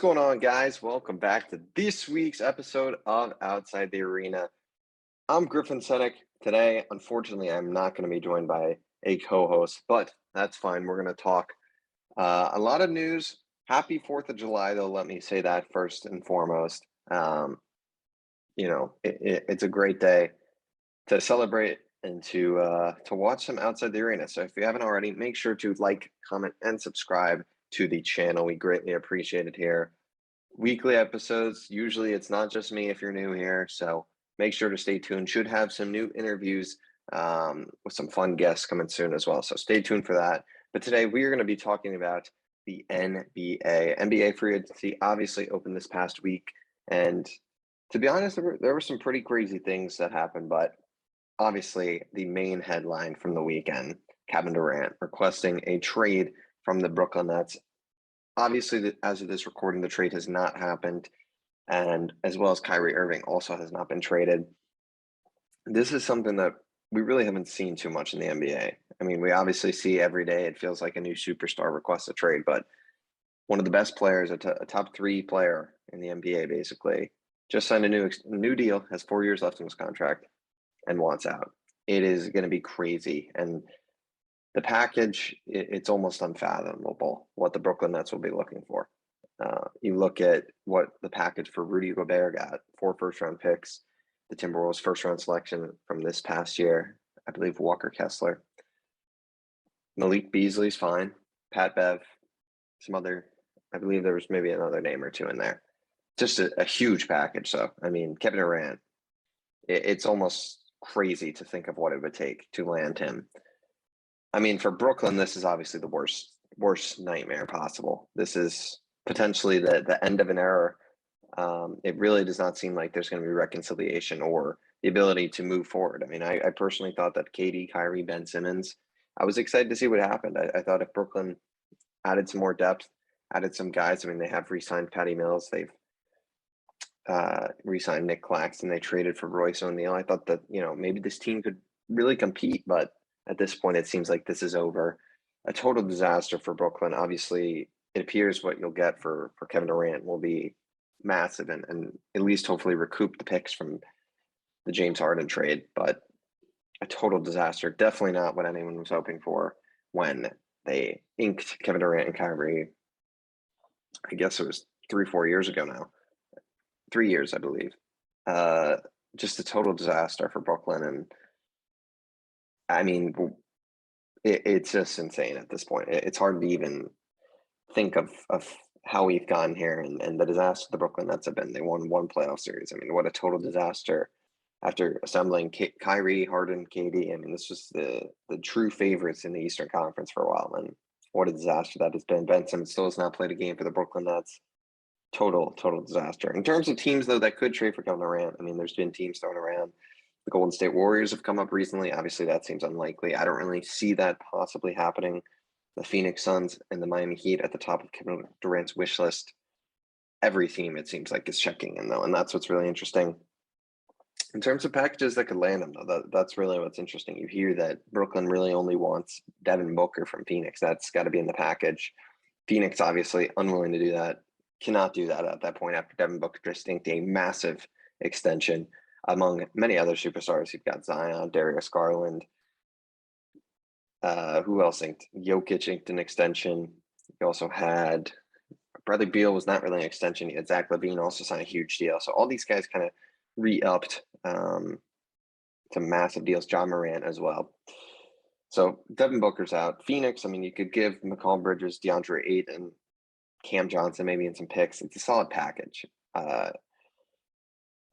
going on, guys? Welcome back to this week's episode of Outside the Arena. I'm Griffin Senyek. Today, unfortunately, I'm not going to be joined by a co-host, but that's fine. We're going to talk a lot of news. Happy 4th of July, though. Let me say that first and foremost. It's a great day to celebrate and to watch some Outside the Arena. So if you haven't already, make sure to like, comment, and subscribe to the channel. We greatly appreciate it here. Weekly episodes. Usually it's not just me if you're new here. So make sure to stay tuned. Should have some new interviews with some fun guests coming soon as well. So stay tuned for that. But today we are going to be talking about the NBA. NBA free agency obviously opened this past week. And to be honest, there were some pretty crazy things that happened. But obviously the main headline from the weekend, Kevin Durant requesting a trade from the Brooklyn Nets. Obviously, as of this recording, the trade has not happened, and as well as Kyrie Irving also has not been traded. This is something that we really haven't seen too much in the NBA. I mean, we obviously see every day it feels like a new superstar requests a trade, but one of the best players, a top 3 player in the NBA, basically, just signed a new deal, has 4 years left in his contract, and wants out. It is going to be crazy, and the package, it's almost unfathomable what the Brooklyn Nets will be looking for. You look at what the package for Rudy Gobert got, 4 first-round picks, the Timberwolves first-round selection from this past year, I believe Walker Kessler. Malik Beasley's fine, Pat Bev, some other, I believe there was maybe another name or two in there. Just a huge package. So, I mean, Kevin Durant, it's almost crazy to think of what it would take to land him. I mean, for Brooklyn, this is obviously the worst nightmare possible. This is potentially the end of an era. It really does not seem like there's going to be reconciliation or the ability to move forward. I mean, I personally thought that KD, Kyrie, Ben Simmons, I was excited to see what happened. I thought if Brooklyn added some more depth, added some guys, I mean, they have re-signed Patty Mills. They've re-signed Nick Claxton. They traded for Royce O'Neal. I thought that, maybe this team could really compete, but at this point, it seems like this is over. A total disaster for Brooklyn. Obviously, it appears what you'll get for Kevin Durant will be massive and at least hopefully recoup the picks from the James Harden trade. But a total disaster. Definitely not what anyone was hoping for when they inked Kevin Durant and Kyrie. I guess it was 3-4 years ago now. 3 years, I believe. Just a total disaster for Brooklyn. And I mean, it's just insane at this point. It's hard to even think of how we've gotten here and the disaster the Brooklyn Nets have been. They won 1 playoff series. I mean, what a total disaster after assembling Kyrie, Harden, KD. I mean, this was the true favorites in the Eastern Conference for a while, and what a disaster that has been. Ben Simmons still has not played a game for the Brooklyn Nets. Total disaster. In terms of teams, though, that could trade for Kevin Durant, I mean, there's been teams thrown around. The Golden State Warriors have come up recently. Obviously, that seems unlikely. I don't really see that possibly happening. The Phoenix Suns and the Miami Heat at the top of Kevin Durant's wish list. Every team, it seems like, is checking in, though, and that's what's really interesting. In terms of packages that could land him, though, that's really what's interesting. You hear that Brooklyn really only wants Devin Booker from Phoenix. That's got to be in the package. Phoenix, obviously, unwilling to do that. Cannot do that at that point after Devin Booker just inked a massive extension among many other superstars. You've got Zion, Darius Garland. Who else inked? Jokic inked an extension. You also had Bradley Beal was not really an extension. You had Zach LaVine also signed a huge deal. So all these guys kind of re-upped to massive deals. John Morant as well. So Devin Booker's out. Phoenix, I mean, you could give McCall Bridges, DeAndre Ayton, Cam Johnson, maybe in some picks. It's a solid package.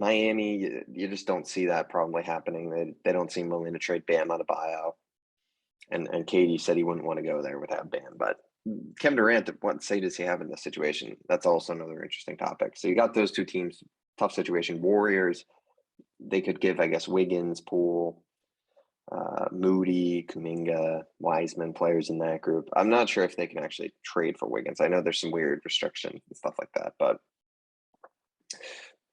Miami, you just don't see that probably happening. They don't seem willing to trade Bam out of buyout. And KD said he wouldn't want to go there without Bam. But Kevin Durant, what say does he have in this situation? That's also another interesting topic. So you got those 2 teams, tough situation. Warriors, they could give, I guess, Wiggins, Poole, Moody, Kuminga, Wiseman, players in that group. I'm not sure if they can actually trade for Wiggins. I know there's some weird restrictions and stuff like that, but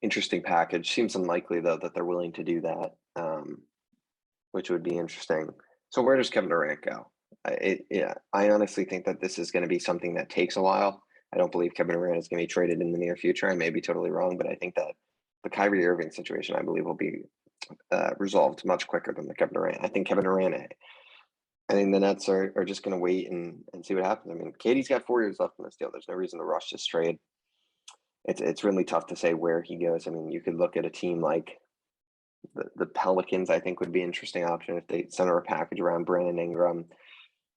interesting package. Seems unlikely, though, that they're willing to do that, which would be interesting. So where does Kevin Durant go? I honestly think that this is going to be something that takes a while. I don't believe Kevin Durant is going to be traded in the near future. I may be totally wrong, but I think that the Kyrie Irving situation, I believe, will be resolved much quicker than the Kevin Durant. I think Kevin Durant, I think the Nets are just going to wait and see what happens. I mean, KD's got 4 years left in this deal. There's no reason to rush this trade. It's really tough to say where he goes. I mean, you could look at a team like the Pelicans. I think would be an interesting option if they center a package around Brandon Ingram.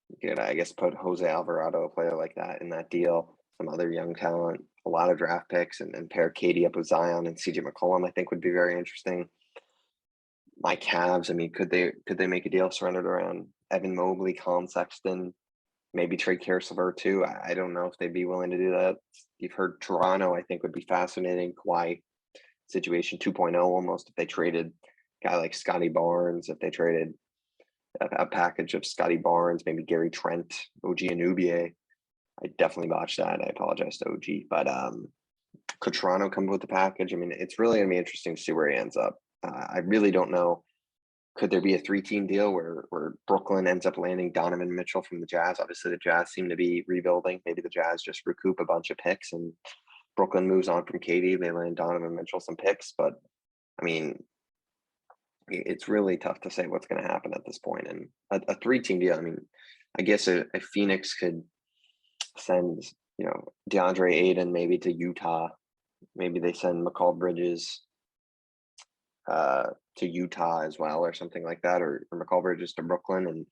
You could, I guess, put Jose Alvarado, a player like that, in that deal. Some other young talent, a lot of draft picks, and pair KD up with Zion and CJ McCollum, I think would be very interesting. My Cavs, I mean, could they make a deal surrendered around Evan Mobley, Colin Sexton, maybe trade Caris LeVert too? I don't know if they'd be willing to do that. You've heard Toronto, I think, would be fascinating. Kawhi situation 2.0 almost if they traded a guy like Scotty Barnes, if they traded a package of Scotty Barnes, maybe Gary Trent, OG Anunoby. I definitely botched that. I apologize to OG, but could Toronto come with the package? I mean, it's really going to be interesting to see where he ends up. I really don't know. Could there be a 3-team deal where Brooklyn ends up landing Donovan Mitchell from the Jazz? Obviously, the Jazz seem to be rebuilding. Maybe the Jazz just recoup a bunch of picks and Brooklyn moves on from KD. They land Donovan Mitchell some picks. But, I mean, it's really tough to say what's going to happen at this point. And a 3-team deal, I mean, I guess a Phoenix could send, DeAndre Ayton maybe to Utah. Maybe they send McCall Bridges to Utah as well or something like that, or McCall Bridges to Brooklyn, and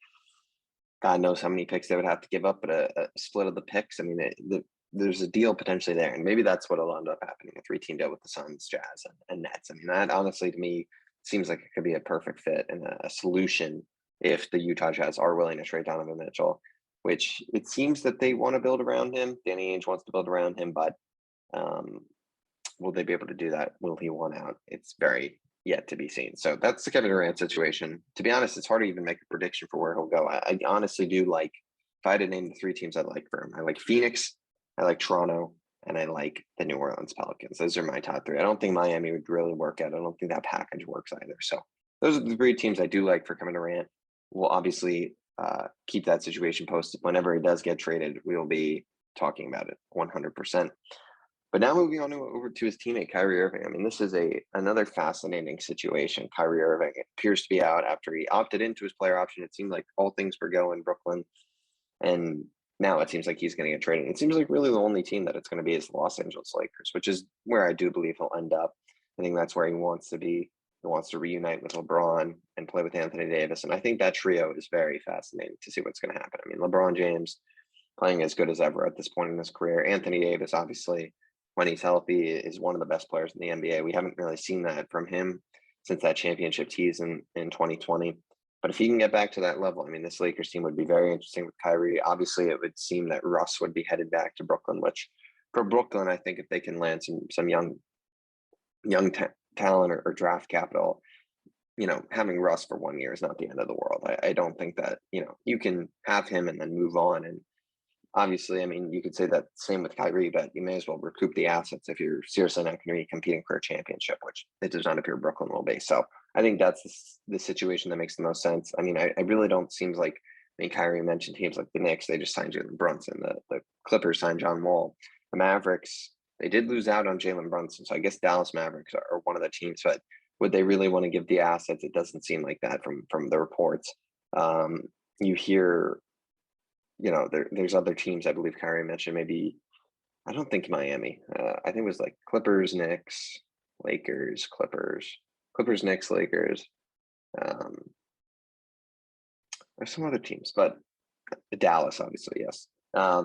God knows how many picks they would have to give up, but a split of the picks. I mean, there's a deal potentially there, and maybe that's what'll end up happening, a 3-team deal with the Suns, Jazz, and Nets. I mean, that honestly to me seems like it could be a perfect fit and a solution if the Utah Jazz are willing to trade Donovan Mitchell, which it seems that they want to build around him. Danny Ainge wants to build around him, but will they be able to do that? Will he want out? It's very yet to be seen. So that's the Kevin Durant situation. To be honest, it's hard to even make a prediction for where he'll go. I honestly do like, if I had to name the 3 teams I'd like for him, I like Phoenix, I like Toronto, and I like the New Orleans Pelicans. Those are my top 3. I don't think Miami would really work out. I don't think that package works either. So those are the 3 teams I do like for Kevin Durant. We'll obviously keep that situation posted. Whenever he does get traded, we will be talking about it 100%. But now moving on over to his teammate, Kyrie Irving. I mean, this is another fascinating situation. Kyrie Irving appears to be out after he opted into his player option. It seemed like all things were going Brooklyn. And now it seems like he's going to get traded. It seems like really the only team that it's going to be is the Los Angeles Lakers, which is where I do believe he'll end up. I think that's where he wants to be. He wants to reunite with LeBron and play with Anthony Davis. And I think that trio is very fascinating to see what's going to happen. I mean, LeBron James playing as good as ever at this point in his career. Anthony Davis, obviously, when he's healthy, is one of the best players in the NBA. We haven't really seen that from him since that championship season in 2020. But if he can get back to that level, I mean, this Lakers team would be very interesting with Kyrie. Obviously, it would seem that Russ would be headed back to Brooklyn, which for Brooklyn, I think if they can land some young talent or draft capital, having Russ for 1 year is not the end of the world. I don't think that, you can have him and then move on. And obviously, I mean, you could say that same with Kyrie, but you may as well recoup the assets if you're seriously not going to be competing for a championship, which it does not appear Brooklyn will be. So I think that's the situation that makes the most sense. I mean, I really don't seems like, Kyrie mentioned teams like the Knicks, they just signed Jalen Brunson. The Clippers signed John Wall. The Mavericks, they did lose out on Jalen Brunson. So I guess Dallas Mavericks are one of the teams, but would they really want to give the assets? It doesn't seem like that from the reports. You hear, there's other teams. I believe Kyrie mentioned maybe, I don't think Miami. I think it was like Clippers, Knicks, Lakers, Clippers, Knicks, Lakers. There's some other teams, but Dallas, obviously, yes.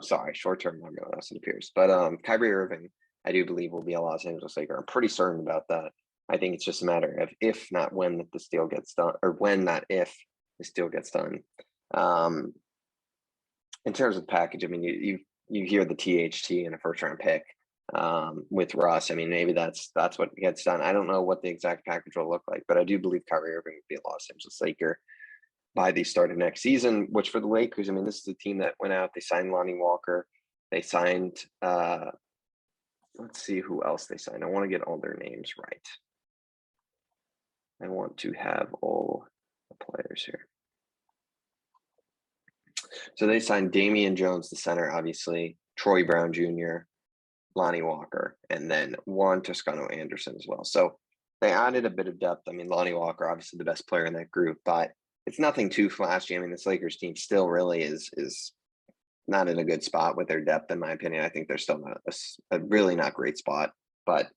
Sorry, short-term memory loss, it appears. But Kyrie Irving, I do believe will be a Los Angeles Laker. I'm pretty certain about that. I think it's just a matter of if, not when, that this deal gets done, or when, not if, this deal gets done. In terms of package, I mean, you hear the THT in a first-round pick with Russ. I mean, maybe that's what gets done. I don't know what the exact package will look like, but I do believe Kyrie Irving will be a Los Angeles Laker by the start of next season, which for the Lakers, I mean, this is the team that went out. They signed Lonnie Walker. They signed, let's see who else they signed. I want to get all their names right. I want to have all the players here. So they signed Damian Jones, the center, obviously. Troy Brown Jr., Lonnie Walker, and then Juan Toscano Anderson as well. So they added a bit of depth. I mean, Lonnie Walker, obviously the best player in that group, but it's nothing too flashy. I mean, this Lakers team still really is not in a good spot with their depth, in my opinion. I think they're still not a really not great spot. But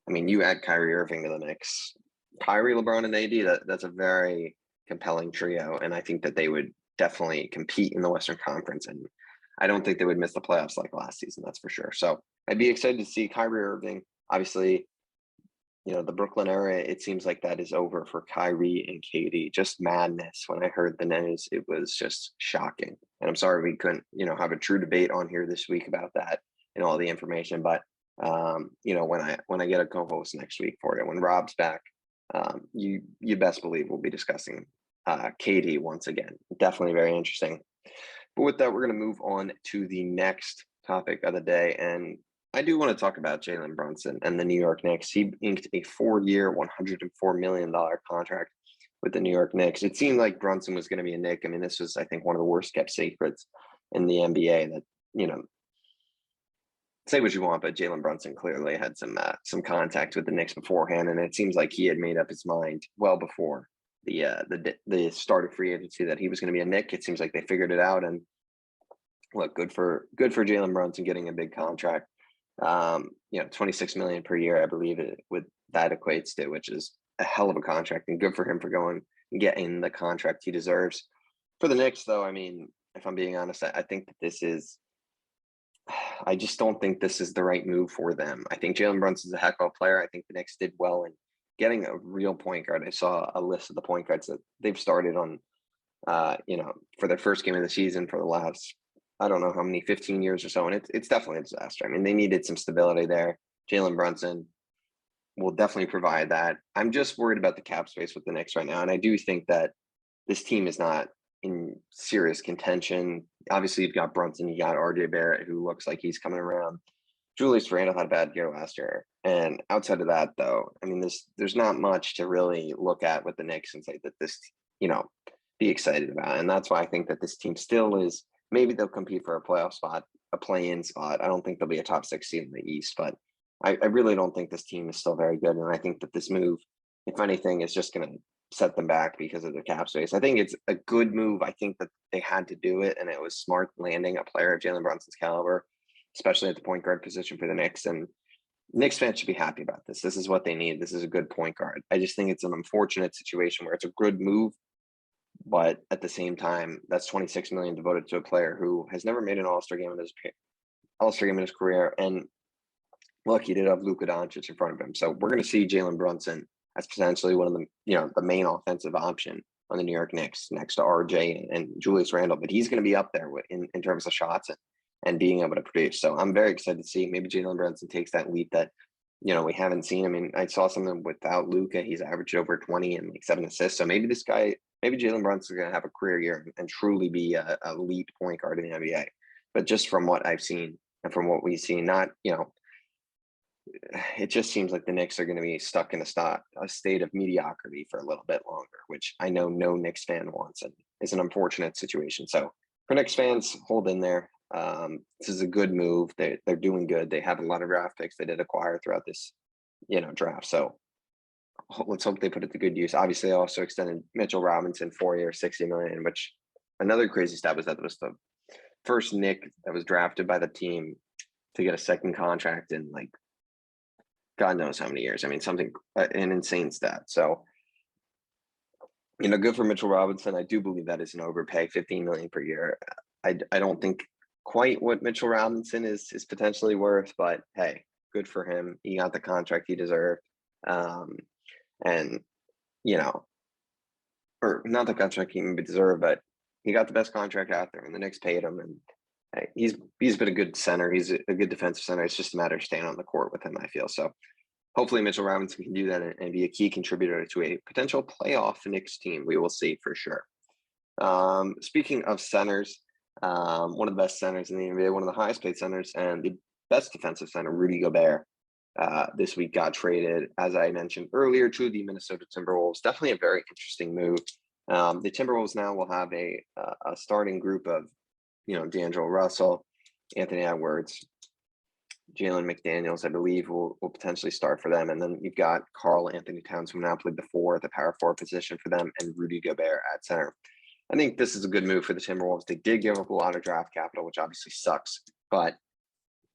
I mean, you add Kyrie Irving to the mix, Kyrie, LeBron, and AD. That's a very compelling trio, and I think that they would definitely compete in the Western Conference. And I don't think they would miss the playoffs like last season. That's for sure. So I'd be excited to see Kyrie Irving. Obviously, the Brooklyn era, it seems like that is over for Kyrie and KD. Just madness. When I heard the news, it was just shocking. And I'm sorry we couldn't, have a true debate on here this week about that and all the information. But when I get a co-host next week for it, when Rob's back, you best believe we'll be discussing KD once again. Definitely very interesting. But with that, we're going to move on to the next topic of the day. And I do want to talk about Jalen Brunson and the New York Knicks. He inked a 4-year, $104 million contract with the New York Knicks. It seemed like Brunson was going to be a Knick. I mean, this was, I think, one of the worst kept secrets in the NBA that, say what you want, but Jalen Brunson clearly had some contact with the Knicks beforehand. And it seems like he had made up his mind well before the start of free agency that he was going to be a Knick. It seems like they figured it out. And look, good for Jalen Brunson getting a big contract. $26 million per year, I believe that equates to, which is a hell of a contract, and good for him for going and getting the contract he deserves. For the Knicks, though, I mean, if I'm being honest, I think that I just don't think this is the right move for them. I think Jalen Brunson's a heck of a player. I think the Knicks did well in getting a real point guard. I saw a list of the point guards that they've started on, for their first game of the season for the last, I don't know how many, 15 years or so. And it's definitely a disaster. I mean, they needed some stability there. Jalen Brunson will definitely provide that. I'm just worried about the cap space with the Knicks right now. And I do think that this team is not in serious contention. Obviously, you've got Brunson, you got RJ Barrett, who looks like he's coming around. Julius Randle had a bad year last year. And outside of that, though, I mean, there's not much to really look at with the Knicks and say that this, be excited about. And that's why I think that this team still is, maybe they'll compete for a playoff spot, a play-in spot. I don't think they'll be a top 6 seed in the East, but I really don't think this team is still very good. And I think that this move, if anything, is just going to set them back because of the cap space. I think it's a good move. I think that they had to do it, and it was smart landing a player of Jalen Brunson's caliber, especially at the point guard position for the Knicks. And Knicks fans should be happy about this. This is what they need. This is a good point guard. I just think it's an unfortunate situation where it's a good move, but at the same time, that's $26 million devoted to a player who has never made an All-Star game in his career. And look, he did have Luka Doncic in front of him. So we're going to see Jalen Brunson as potentially one of the, the main offensive option on the New York Knicks next to RJ and Julius Randle. But he's going to be up there in terms of shots and being able to produce. So I'm very excited to see maybe Jalen Brunson takes that leap that, we haven't seen. I mean, I saw something without Luka. He's averaged over 20 and like 7 assists. So maybe Jalen Brunson's going to have a career year and truly be a elite point guard in the NBA. But just from what I've seen and from what we've seen, not, it just seems like the Knicks are going to be stuck in a state of mediocrity for a little bit longer, which I know no Knicks fan wants, and is an unfortunate situation. So for Knicks fans, hold in there. This is a good move. They're doing good. They have a lot of draft picks they did acquire throughout this, draft. So let's hope they put it to good use. Obviously, they also extended Mitchell Robinson 4 years, $60 million, which another crazy stat was that it was the first Knick that was drafted by the team to get a second contract in like God knows how many years. I mean, an insane stat. So, good for Mitchell Robinson. I do believe that is an overpay, $15 million per year. I don't think quite what Mitchell Robinson is potentially worth, but hey, good for him. He got the contract he deserved. And, or not the contract he deserved, but he got the best contract out there, and the Knicks paid him. And hey, he's been a good center. He's a good defensive center. It's just a matter of staying on the court with him, I feel. So hopefully Mitchell Robinson can do that and be a key contributor to a potential playoff Knicks team. We will see for sure. Speaking of centers, one of the best centers in the NBA, one of the highest paid centers, and the best defensive center, Rudy Gobert, this week got traded, as I mentioned earlier, to the Minnesota Timberwolves. Definitely a very interesting move. The Timberwolves now will have a starting group of, D'Angelo Russell, Anthony Edwards, Jalen McDaniels, I believe, will potentially start for them. And then you've got Karl Anthony Towns, who now played the four, the power forward position for them, and Rudy Gobert at center. I think this is a good move for the Timberwolves. They did give up a lot of draft capital, which obviously sucks, but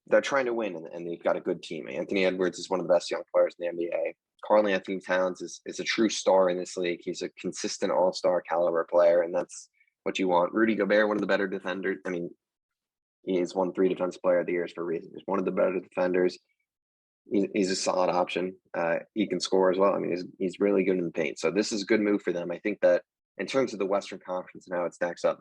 they're trying to win, and they've got a good team. Anthony Edwards is one of the best young players in the NBA. Karl Anthony Towns is a true star in this league. He's a consistent all-star caliber player, and that's what you want. Rudy Gobert, one of the better defenders. I mean, he's won 3 Defensive Player of the Year for a reason. He's one of the better defenders. He's a solid option. He can score as well. I mean, he's really good in the paint. So this is a good move for them. I think that in terms of the Western Conference and how it stacks up,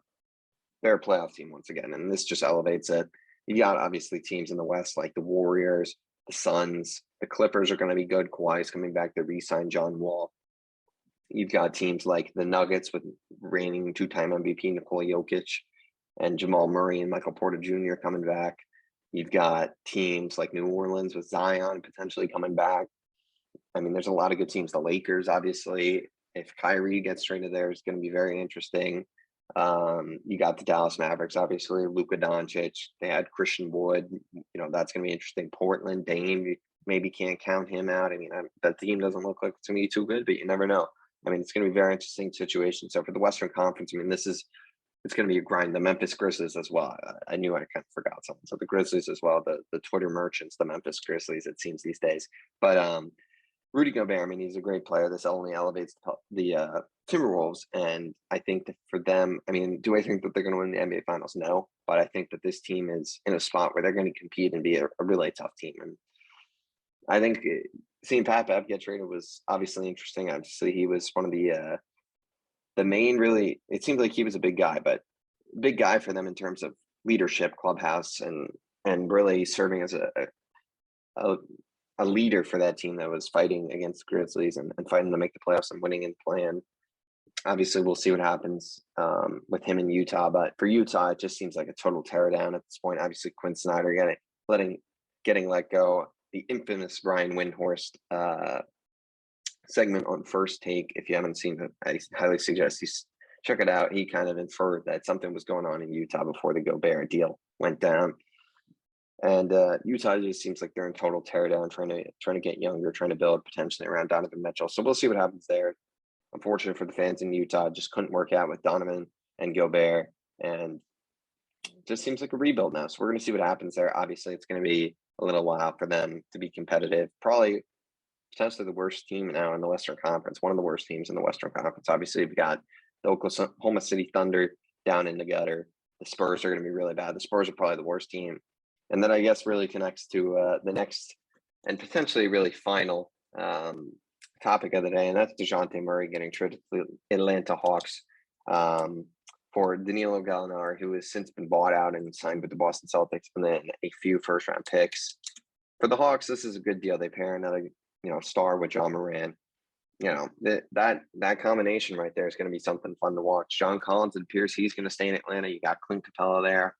they're a playoff team once again, and this just elevates it. You got obviously teams in the West like the Warriors, the Suns, the Clippers are going to be good. Kawhi's coming back to re-sign John Wall. You've got teams like the Nuggets with reigning 2-time MVP Nikola Jokic and Jamal Murray and Michael Porter Jr. coming back. You've got teams like New Orleans with Zion potentially coming back. I mean, there's a lot of good teams. The Lakers, obviously, if Kyrie gets traded there, is going to be very interesting. You got the Dallas Mavericks, obviously, Luka Doncic. They had Christian Wood. That's going to be interesting. Portland, Dame, you maybe can't count him out. I mean, that team doesn't look like it's going to be too good, but you never know. I mean, it's going to be a very interesting situation. So for the Western Conference, I mean, it's going to be a grind. The Memphis Grizzlies as well. I knew I kind of forgot something. So the Grizzlies as well, the Twitter merchants, the Memphis Grizzlies, it seems these days. But Rudy Gobert, I mean, he's a great player. This only elevates the Timberwolves. And I think that for them, I mean, do I think that they're going to win the NBA Finals? No. But I think that this team is in a spot where they're going to compete and be a really tough team. And I think seeing Pat Bev get traded was obviously interesting. Obviously, he was one of the main, really, it seemed like he was a big guy, but big guy for them in terms of leadership, clubhouse, and really serving as a leader for that team that was fighting against the Grizzlies and fighting to make the playoffs and winning in the play-in. Obviously, we'll see what happens with him in Utah, but for Utah, it just seems like a total tear down at this point. Obviously, Quinn Snyder getting let go. The infamous Brian Windhorst segment on First Take. If you haven't seen it, I highly suggest you check it out. He kind of inferred that something was going on in Utah before the Gobert deal went down. And Utah just seems like they're in total teardown, trying to get younger, trying to build potentially around Donovan Mitchell. So we'll see what happens there. Unfortunate for the fans in Utah, just couldn't work out with Donovan and Gobert, and just seems like a rebuild now. So we're going to see what happens there. Obviously, it's going to be a little while for them to be competitive. Probably potentially the worst team now in the Western Conference, one of the worst teams in the Western Conference. Obviously, we've got the Oklahoma City Thunder down in the gutter. The Spurs are going to be really bad. The Spurs are probably the worst team. And then I guess really connects to the next and potentially really final topic of the day, and that's Dejounte Murray getting traded to the Atlanta Hawks for Danilo Gallinari, who has since been bought out and signed with the Boston Celtics, and then a few first-round picks. For the Hawks, this is a good deal. They pair another, star with John Moran. That combination right there is going to be something fun to watch. John Collins, it appears he's going to stay in Atlanta. You got Clint Capella there.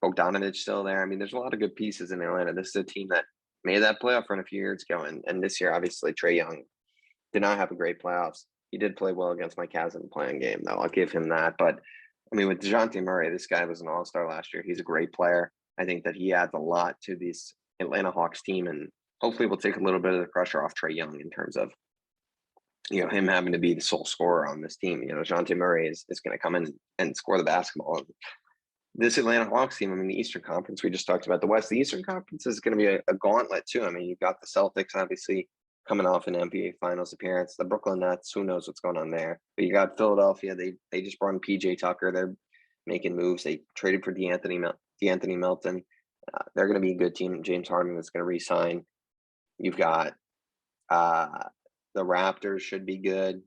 Bogdanovich still there. I mean, there's a lot of good pieces in Atlanta. This is a team that made that playoff run a few years ago, and this year, obviously, Trae Young did not have a great playoffs. He did play well against my Cavs in the playing game, though. I'll give him that. But, I mean, with Dejounte Murray, this guy was an all-star last year. He's a great player. I think that he adds a lot to this Atlanta Hawks team, and hopefully will take a little bit of the pressure off Trae Young in terms of, him having to be the sole scorer on this team. Dejounte Murray is going to come in and score the basketball. And this Atlanta Hawks team, I mean, the Eastern Conference, we just talked about the West. The Eastern Conference is going to be a gauntlet, too. I mean, you've got the Celtics, obviously, coming off an NBA Finals appearance. The Brooklyn Nets, who knows what's going on there. But you got Philadelphia. They just brought in P.J. Tucker. They're making moves. They traded for DeAnthony Melton. They're going to be a good team. James Harden is going to re-sign. You've got the Raptors should be good.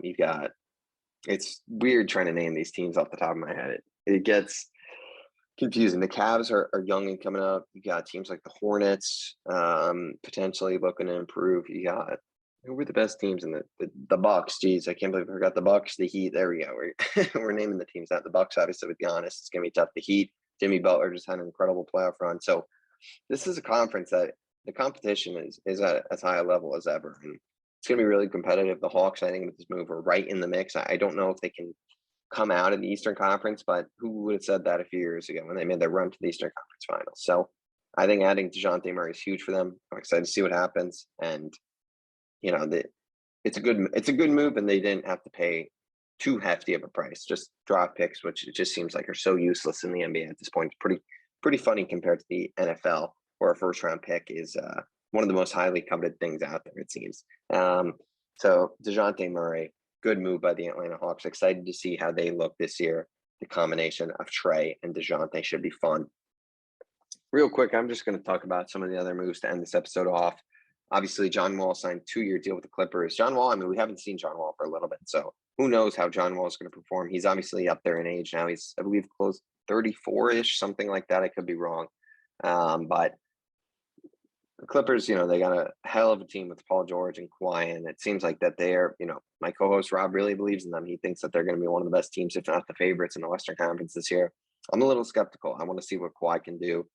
You've got – it's weird trying to name these teams off the top of my head. It gets confusing. The Cavs are young and coming up. You got teams like the Hornets potentially looking to improve. You got who were the best teams in the Bucks? Geez, I can't believe I forgot the Bucks. The Heat. There we go. We're naming the teams out. The Bucks, obviously, with Giannis, it's gonna be tough. The Heat. Jimmy Butler just had an incredible playoff run. So this is a conference that the competition is at as high a level as ever, and it's gonna be really competitive. The Hawks, I think, with this move are right in the mix. I don't know if they can come out of the Eastern Conference, but who would have said that a few years ago when they made their run to the Eastern Conference Finals? So I think adding Dejounte Murray is huge for them. I'm excited to see what happens, and it's a good move, and they didn't have to pay too hefty of a price. Just draft picks, which it just seems like are so useless in the NBA at this point. It's pretty funny compared to the NFL, where a first round pick is one of the most highly coveted things out there, it seems. So Dejounte Murray, good move by the Atlanta Hawks. Excited to see how they look this year. The combination of Trey and Dejounte should be fun. Real quick, I'm just going to talk about some of the other moves to end this episode off. Obviously, John Wall signed a 2-year deal with the Clippers. John Wall, we haven't seen John Wall for a little bit, so who knows how John Wall is going to perform. He's obviously up there in age now. He's, I believe, close 34-ish, something like that. I could be wrong. But the Clippers, they got a hell of a team with Paul George and Kawhi, and it seems like that they're, my co-host Rob really believes in them. He thinks that they're going to be one of the best teams, if not the favorites in the Western Conference this year. I'm a little skeptical. I want to see what Kawhi can do.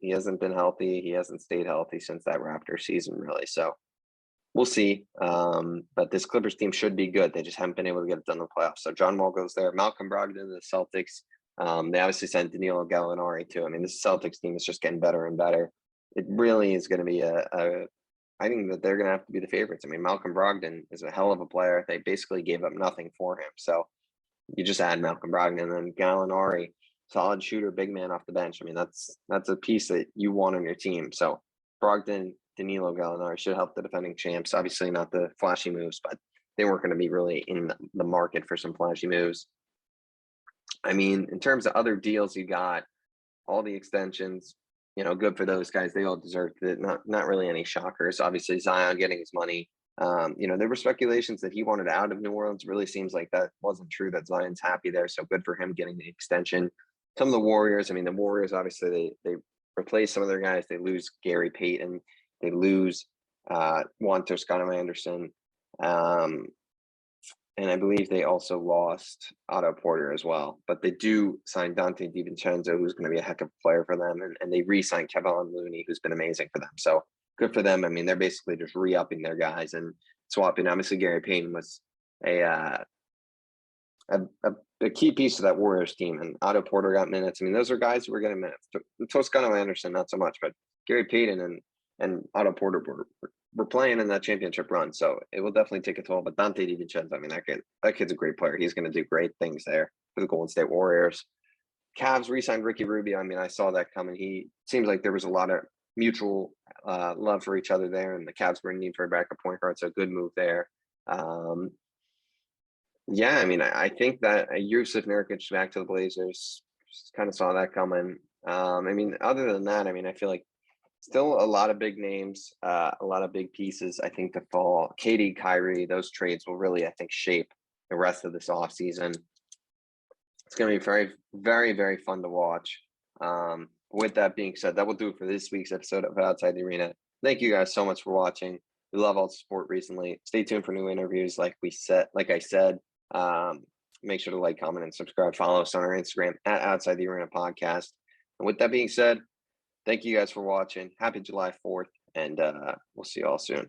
He hasn't been healthy. He hasn't stayed healthy since that Raptors season, really. So we'll see. But this Clippers team should be good. They just haven't been able to get it done in the playoffs. So John Wall goes there. Malcolm Brogdon to the Celtics. They obviously sent Danilo Gallinari too. This Celtics team is just getting better and better. It really is going to be I think that they're going to have to be the favorites. Malcolm Brogdon is a hell of a player. They basically gave up nothing for him. So you just add Malcolm Brogdon, and then Gallinari, solid shooter, big man off the bench. That's a piece that you want on your team. So Brogdon, Danilo Gallinari should help the defending champs. Obviously not the flashy moves, but they weren't going to be really in the market for some flashy moves. In terms of other deals, you got all the extensions, good for those guys. They all deserved it. Not really any shockers. Obviously Zion getting his money. There were speculations that he wanted out of New Orleans. Really seems like that wasn't true, that Zion's happy there. So good for him getting the extension. Some of the Warriors, the Warriors, obviously they replace some of their guys. They lose Gary Payton. They lose Juan Toscano-Anderson. And I believe they also lost Otto Porter as well. But they do sign Dante DiVincenzo, who's going to be a heck of a player for them. And they re-signed Kevin Looney, who's been amazing for them. So good for them. They're basically just re-upping their guys and swapping. Obviously, Gary Payton was a key piece of that Warriors team. And Otto Porter got minutes. Those are guys who were getting minutes. Toscano-Anderson, not so much. But Gary Payton and Otto Porter were playing in that championship run, so it will definitely take a toll. But Dante DiVincenzo, that kid's a great player. He's going to do great things there for the Golden State Warriors. Cavs re-signed Ricky Rubio. I saw that coming. He seems like there was a lot of mutual love for each other there, and the Cavs were in need for a backup point guard, so good move there. I think that Yusuf Nurkic back to the Blazers, kind of saw that coming. Other than that, I feel like still a lot of big names, a lot of big pieces, I think, to fall. KD, Kyrie, those trades will really, I think, shape the rest of this offseason. It's going to be very, very, very fun to watch. With that being said, that will do it for this week's episode of Outside the Arena. Thank you guys so much for watching. We love all the support recently. Stay tuned for new interviews. Like I said, make sure to like, comment, and subscribe. Follow us on our Instagram at Outside the Arena Podcast. And with that being said, thank you guys for watching. Happy July 4th, and we'll see you all soon.